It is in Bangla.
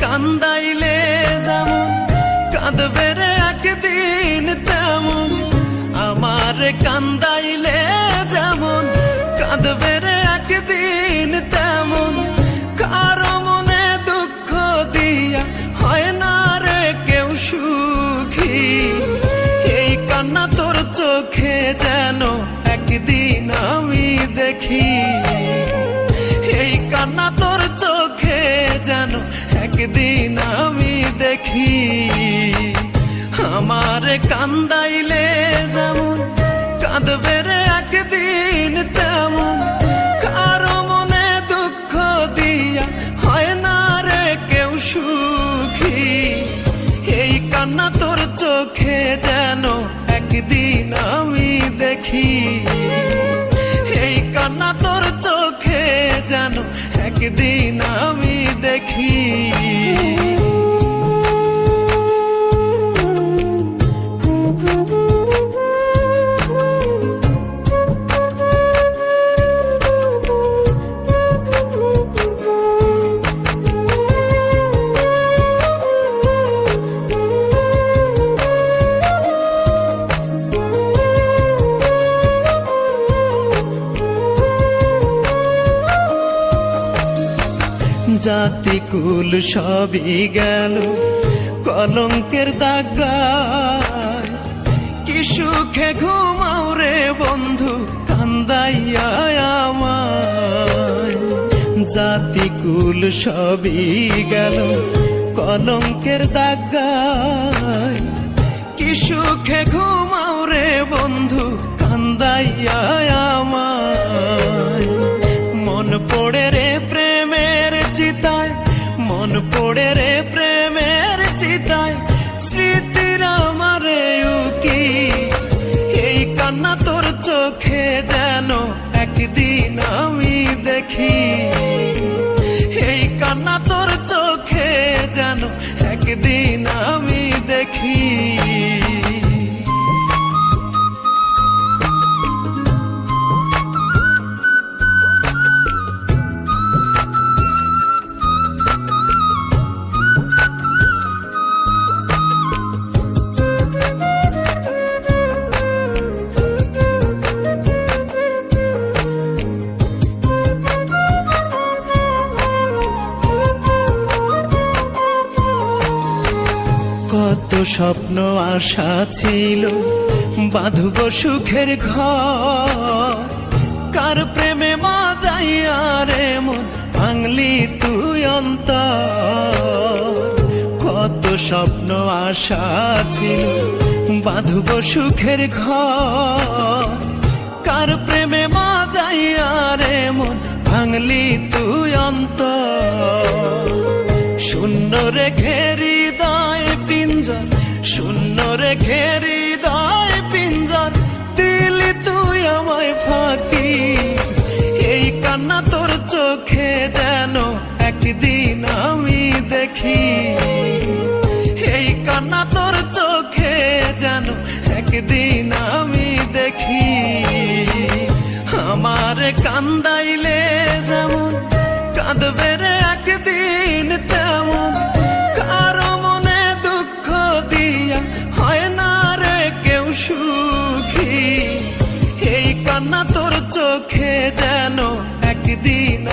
কান্দাইলে যেমন কাঁদবে রে একদিন তেমন, আমারে কান্দাইলে যেমন কাঁদবে রে একদিন তেমন, কারো মনে দুঃখ দিয়া হয় না রে কেউ সুখী। এই কান্না তোর চোখে যেন একদিন আমি দেখি, এই কান্না তোর চোখে যেন একদিন আমি দেখি। আমারে কান্দাইলে যেমন কাঁদবে রে একদিন তেমন, কারো মনে দুঃখ দিয়া হয় না রে কেউ সুখী। এই কান্না তোর চোখে যেন একদিন আমি দেখি, এই কান্না তোর চোখে যেন একদিন আমি দেখি। জাতিকুল সবই গেল কলঙ্কের দাগায়, কি সুখে ঘুমাও রে বন্ধু কান্দাইয়া আমায়। জাতিকুল সবই গেল কলঙ্কের দাগায়, কি সুখে ঘুমাও রে বন্ধু কান্দাইয়া আমায়। মন পড়ে রে প্রেমের চিতায়, মন পড়ে রে প্রেমের চিতায়, স্মৃতির আমারে উকি। এই কান্না তোর চোখে যেন একদিন আমি দেখি, এই কান্না তোর চোখে যেন একদিন আমি দেখি। কত স্বপ্ন আশা ছিল বাঁধব সুখের ঘর, কার প্রেমে মা যাইয়া রে মন ভাঙলি তুই অন্তর। কত স্বপ্ন আশা ছিল বাঁধব সুখের ঘর, কার প্রেমে মা যাইয়া রে মন ভাঙলি তুই অন্তর। শূন্য রেখে হৃদয় পিঞ্জর, শূন্য রেখে হৃদয় পিঞ্জর, দিলি তুই আমায় ফাঁকি। এই কান্না তোর চোখে যেন একদিন আমি দেখি, এই কান্না তোর চোখে যেন একদিন আমি দেখি। আমারে কান্দাইলে যেমন কাঁদবে রে একদিন তেমন, কারো মনে দুঃখ দিয়া হয় না রে কেউ সুখী। এই কান্না তোর চোখে যেন একদিন